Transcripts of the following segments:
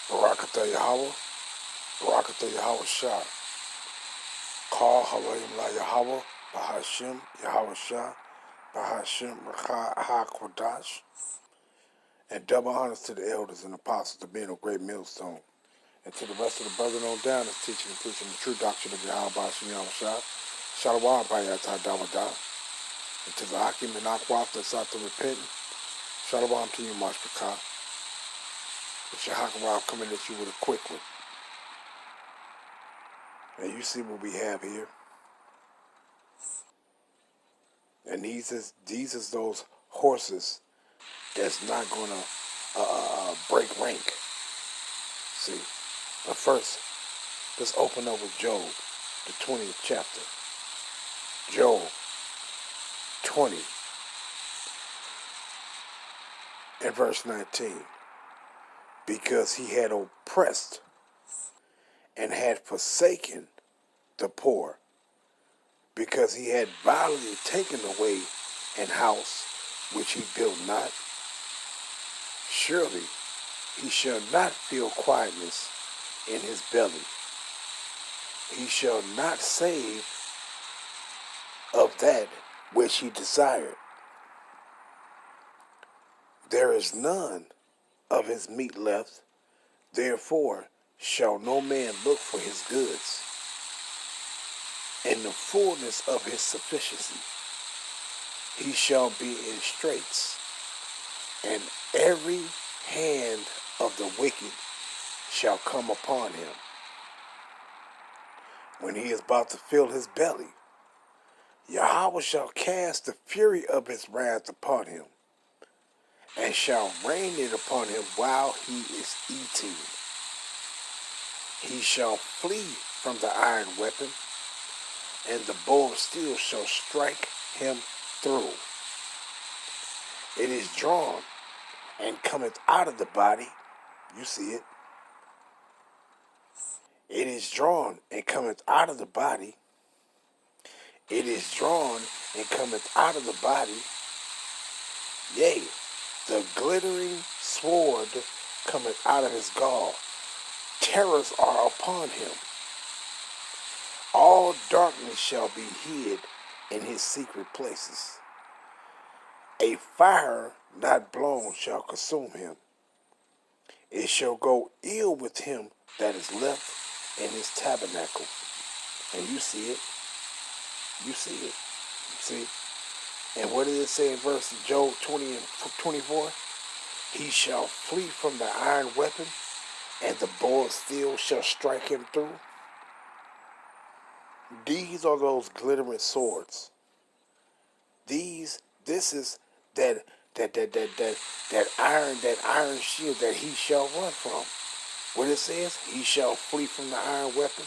Barakatah Yahweh, Barakatah Yahweh Shah. Call Halayim La Yahweh, Bahashim, Yahweh Shah, Bahashim, Ha Kodash. And double honors to the elders and apostles to being a great millstone. And to the rest of the brethren on down that's teaching and preaching the true doctrine of Yahweh Bahashim, Yahweh Shah. Shalom, Bayatah Dawada. And to the Hakim and Akwaf that's out to repent. Shalom to you, Mashpakah. It's your Hakim coming at you with a quick one. And you see what we have here. And these is those horses that's not going to break rank. See, but first, let's open up with Job, the 20th chapter. Job 20 and verse 19. Because he had oppressed and had forsaken the poor, because he had violently taken away an house which he built not, surely he shall not feel quietness in his belly. He shall not save of that which he desired. There is none of his meat left, therefore shall no man look for his goods. In the fullness of his sufficiency he shall be in straits, and every hand of the wicked shall come upon him. When he is about to fill his belly, Yahweh shall cast the fury of his wrath upon him, and shall rain it upon him while he is eating. He shall flee from the iron weapon, and the bow of steel shall strike him through. It is drawn and cometh out of the body. You see it. It is drawn and cometh out of the body. It is drawn and cometh out of the body. Yea, the glittering sword cometh out of his gall. Terrors are upon him. All darkness shall be hid in his secret places. A fire not blown shall consume him. It shall go ill with him that is left in his tabernacle. And you see it. You see it. See? And what does it say in verse Job 20 and 24? He shall flee from the iron weapon, and the bow of steel shall strike him through. These are those glittering swords. This is that iron shield that he shall run from. What it says, he shall flee from the iron weapon,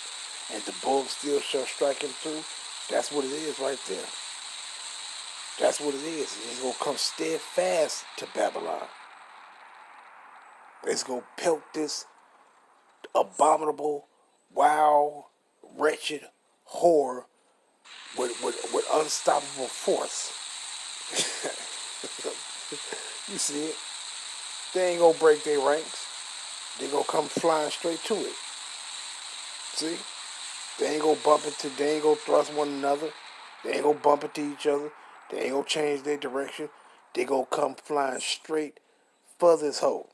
and the bow of steel shall strike him through. That's what it is right there. That's what it is. He's going to come steadfast to Babylon. It's going to pelt this abominable, wild, wretched whore with unstoppable force. You see it. They ain't going to break their ranks. They going to come flying straight to it. See? They ain't going to bump into, they ain't going to thrust one another. They ain't going to bump into each other. They ain't going to change their direction. They going to come flying straight for this hole.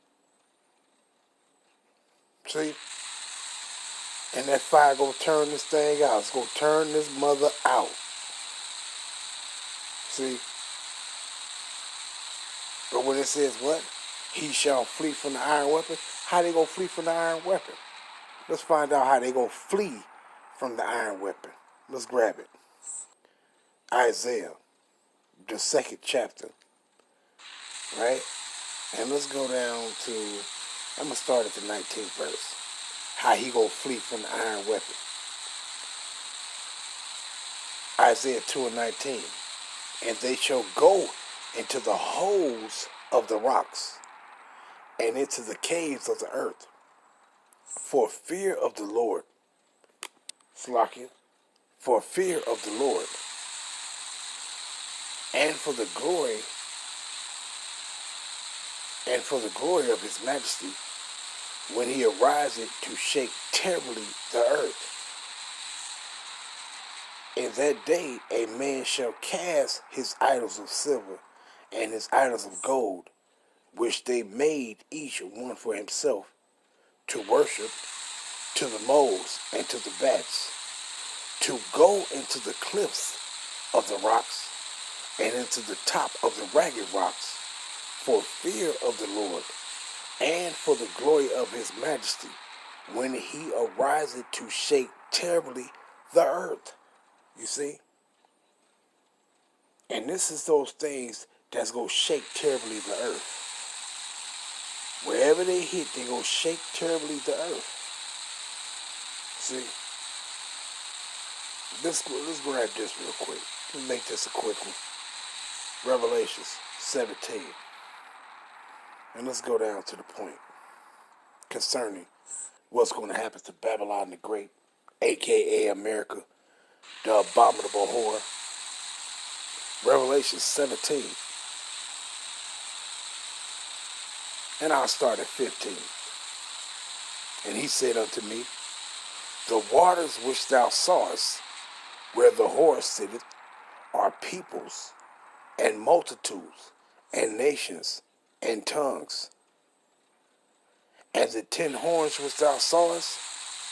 See? And that fire going to turn this thing out. It's going to turn this mother out. See? But when it says what? He shall flee from the iron weapon. How they going to flee from the iron weapon? Let's find out how they going to flee from the iron weapon. Let's grab it. Isaiah, the 2nd chapter. Right? And let's go down to, I'm going to start at the 19th verse. How he going to flee from the iron weapon. Isaiah 2 and 19. And they shall go into the holes of the rocks, and into the caves of the earth, for fear of the Lord. Slakia. For fear of the Lord, and for the glory of his majesty, when he ariseth to shake terribly the earth. In that day a man shall cast his idols of silver and his idols of gold, which they made each one for himself, to worship, to the moles and to the bats, to go into the cliffs of the rocks and into the top of the ragged rocks, for fear of the Lord, and for the glory of his majesty, when he ariseth to shake terribly the earth. You see? And this is those things that's going to shake terribly the earth. Wherever they hit, they're going to shake terribly the earth. See? Let's grab this real quick. Let's make this a quick one. Revelations 17. And let's go down to the point concerning what's going to happen to Babylon the Great, a.k.a. America, the abominable whore. Revelation 17. And I'll start at 15. And he said unto me, the waters which thou sawest, where the whore sitteth, are peoples, and multitudes, and nations, and tongues. And the 10 horns which thou sawest,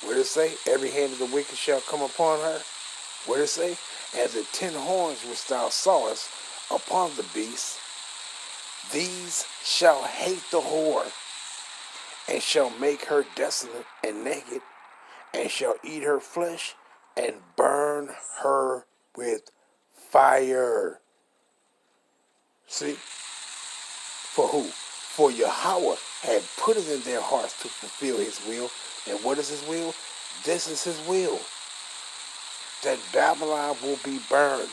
where did it say? Every hand of the wicked shall come upon her. Where did it say? And the 10 horns which thou sawest upon the beast, these shall hate the whore, and shall make her desolate and naked, and shall eat her flesh, and burn her with fire. See? For who? For Yahweh had put it in their hearts to fulfill his will. And what is his will? This is his will. That Babylon will be burned.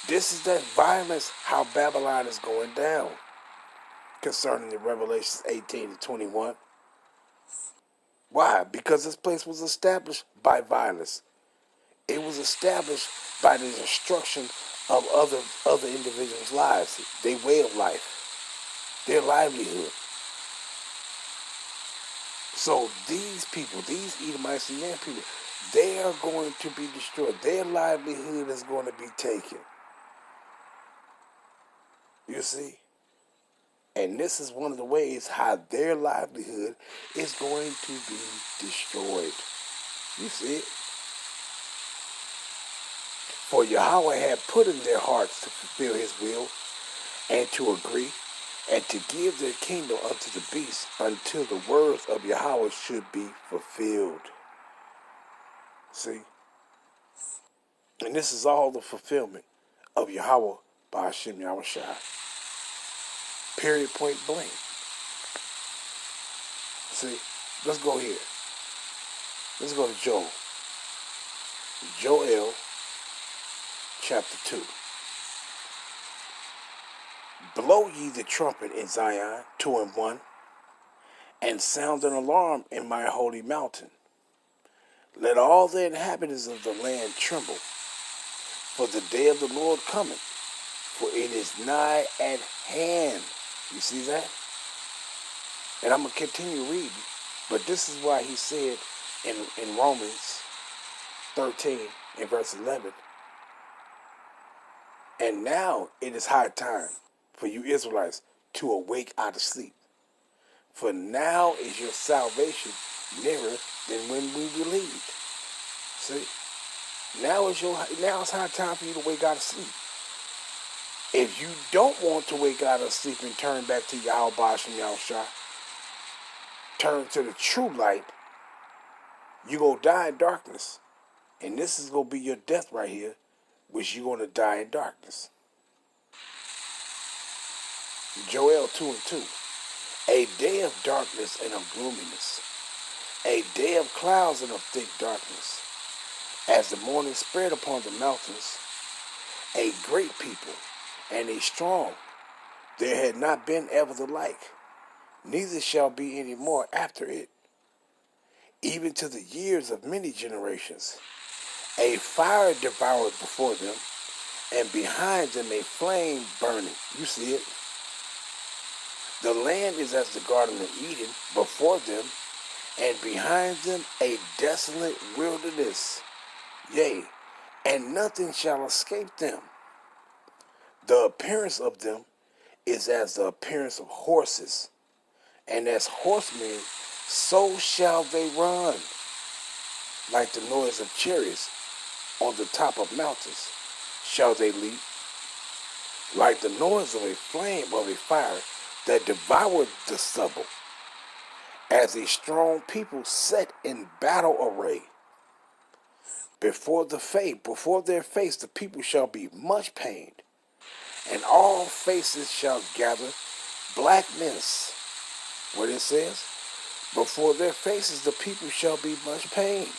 This is that violence, how Babylon is going down. Concerning the Revelations 18 to 21. Why? Because this place was established by violence. It was established by the destruction of other individuals' lives, their way of life, their livelihood. So these people, these Edomites and their people, they are going to be destroyed. Their livelihood is going to be taken. You see? And this is one of the ways how their livelihood is going to be destroyed. You see it? For Yahweh had put in their hearts to fulfill his will, and to agree, and to give their kingdom unto the beast, until the words of Yahweh should be fulfilled. See? And this is all the fulfillment of Yahweh by Hashem Yahushua. Period, point blank. See? Let's go here. Let's go to Joel. Joel chapter 2. Blow ye the trumpet in Zion, 2 and 1, and sound an alarm in my holy mountain. Let all the inhabitants of the land tremble, for the day of the Lord cometh, for it is nigh at hand. You see that? And I'm going to continue reading, but this is why he said in Romans 13 and verse 11, and now it is high time for you Israelites to awake out of sleep. For now is your salvation nearer than when we believed. See? Now it's high time for you to wake out of sleep. If you don't want to wake out of sleep and turn back to Yahweh Bashim Yahushua, turn to the true light, you're going to die in darkness. And this is going to be your death right here, which you're going to die in darkness. Joel 2 and 2. A day of darkness and of gloominess, a day of clouds and of thick darkness, as the morning spread upon the mountains, a great people and a strong, there had not been ever the like, neither shall be any more after it, even to the years of many generations. A fire devoured before them, and behind them a flame burning. You see it? The land is as the Garden of Eden before them, and behind them a desolate wilderness. Yea, and nothing shall escape them. The appearance of them is as the appearance of horses, and as horsemen, so shall they run, like the noise of chariots on the top of mountains shall they leap, like the noise of a flame of a fire that devoured the stubble, as a strong people set in battle array. Before their face the people shall be much pained, and all faces shall gather blackness. What it says? Before their faces the people shall be much pained.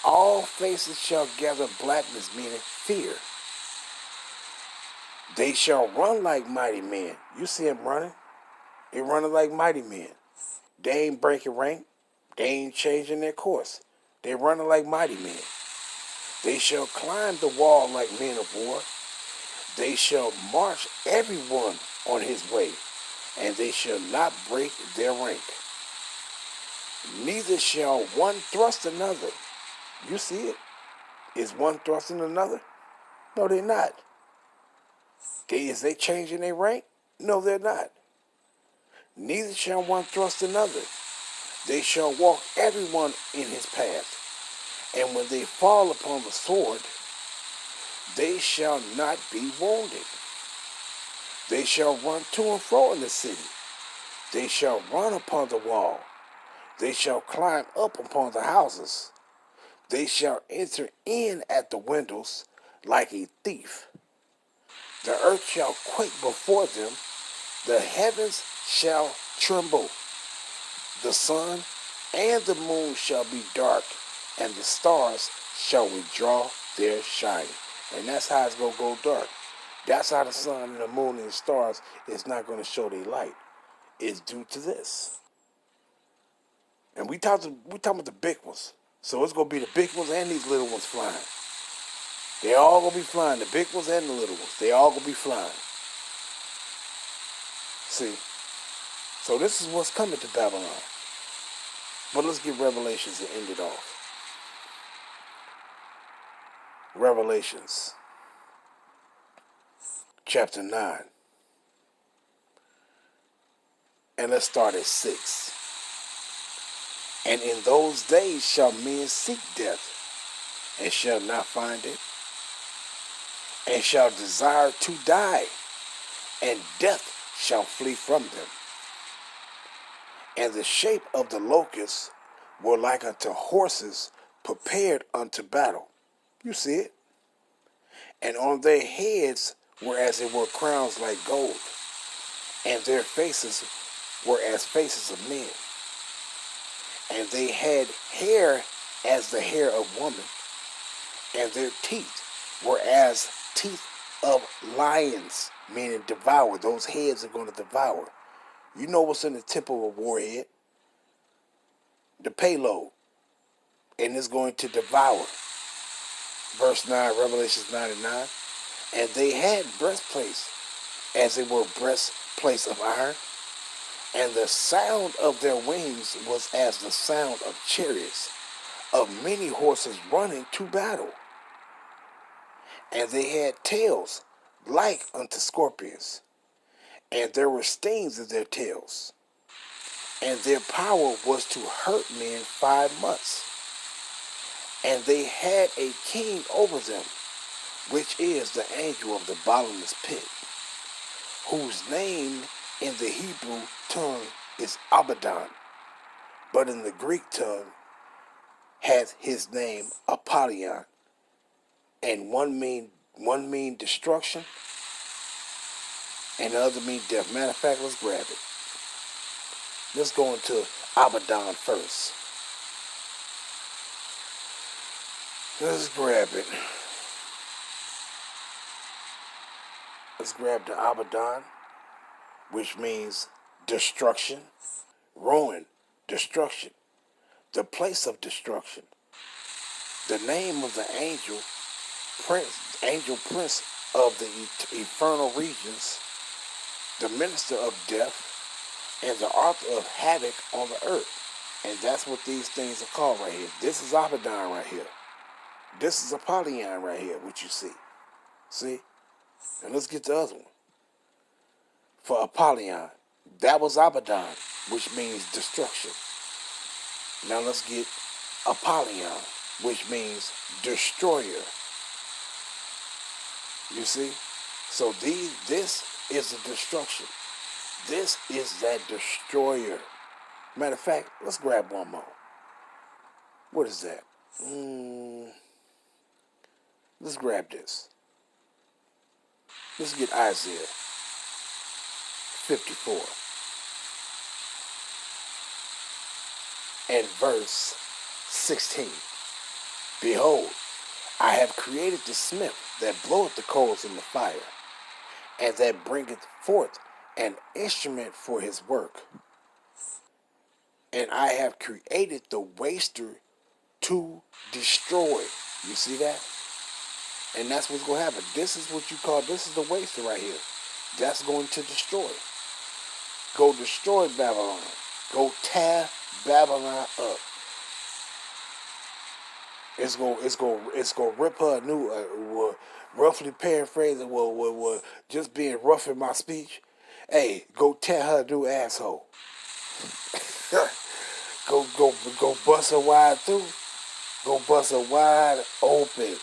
All faces shall gather blackness, meaning fear. They shall run like mighty men. You see them running? They're running like mighty men. They ain't breaking rank. They ain't changing their course. They're running like mighty men. They shall climb the wall like men of war. They shall march everyone on his way, and they shall not break their rank. Neither shall one thrust another. You see it? Is one thrusting another? No, they're not. Is they changing their rank? No, they're not. Neither shall one thrust another. They shall walk everyone in his path. And when they fall upon the sword, they shall not be wounded. They shall run to and fro in the city. They shall run upon the wall. They shall climb up upon the houses. They shall enter in at the windows like a thief. The earth shall quake before them. The heavens shall tremble. The sun and the moon shall be dark, and the stars shall withdraw their shining. And that's how it's going to go dark. That's how the sun and the moon and the stars is not going to show their light. It's due to this. And we talking about the big ones. So it's going to be the big ones and these little ones flying. They all going to be flying, the big ones and the little ones. They all going to be flying. See? So this is what's coming to Babylon. But let's get Revelations and end it off. Revelations, chapter 9. And let's start at 6. And in those days shall men seek death, and shall not find it, and shall desire to die, and death shall flee from them. And the shape of the locusts were like unto horses prepared unto battle. You see it? And on their heads were as it were crowns like gold, and their faces were as faces of men. And they had hair as the hair of woman, and their teeth were as teeth of lions, meaning devour. Those heads are going to devour. You know what's in the tip of a warhead? The payload. And it's going to devour. Verse 9, Revelations 9 and 9. And they had breastplates, as it were breastplates of iron, and the sound of their wings was as the sound of chariots, of many horses running to battle. And they had tails like unto scorpions, and there were stings in their tails. And their power was to hurt men 5 months. And they had a king over them, which is the angel of the bottomless pit, whose name in the Hebrew tongue is Abaddon, but in the Greek tongue hath his name Apollyon. And one mean destruction, and the other mean death. Matter of fact, let's grab it. Let's go into Abaddon first. Let's grab it. Let's grab the Abaddon, which means destruction, ruin, destruction, the place of destruction. The name of the angel prince of the infernal regions, the minister of death, and the author of havoc on the earth. And that's what these things are called right here. This is Abaddon right here. This is Apollyon right here, what you see. See? And let's get the other one. For Apollyon, that was Abaddon, which means destruction. Now let's get Apollyon, which means destroyer. You see? So this is a destruction. This is that destroyer. Matter of fact, let's grab one more. What is that? Let's grab this. Let's get Isaiah 54 and verse 16. Behold, I have created the smith that bloweth the coals in the fire, and that bringeth forth an instrument for his work. And I have created the waster to destroy. You see that? And that's what's going to happen. This is what you call, this is the waster right here. That's going to destroy. Go destroy Babylon. Go tear Babylon up. It's gonna rip her a new, roughly paraphrasing, just being rough in my speech. Hey, go tear her a new asshole. go bust her wide through. Go bust her wide open.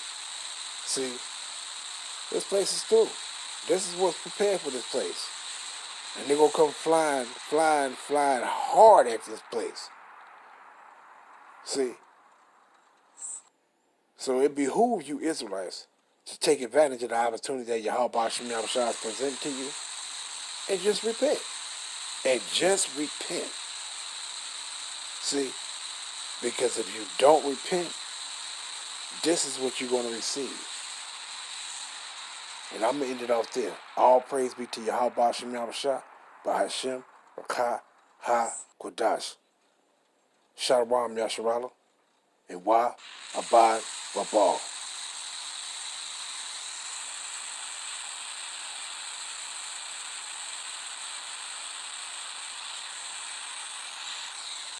See, this place is through. This is what's prepared for this place. And they're going to come flying hard at this place. See? So it behooves you Israelites to take advantage of the opportunity that Yahweh Shem Yahushua is presenting to you and just repent. And just repent. See? Because if you don't repent, this is what you're going to receive. And I'm going to end it off there. All praise be to Yahweh Shem Yahushua, Bahashem, Rakah, Ha, Kodash. Shalom Yasharala, and Wa, Abad, Wabal.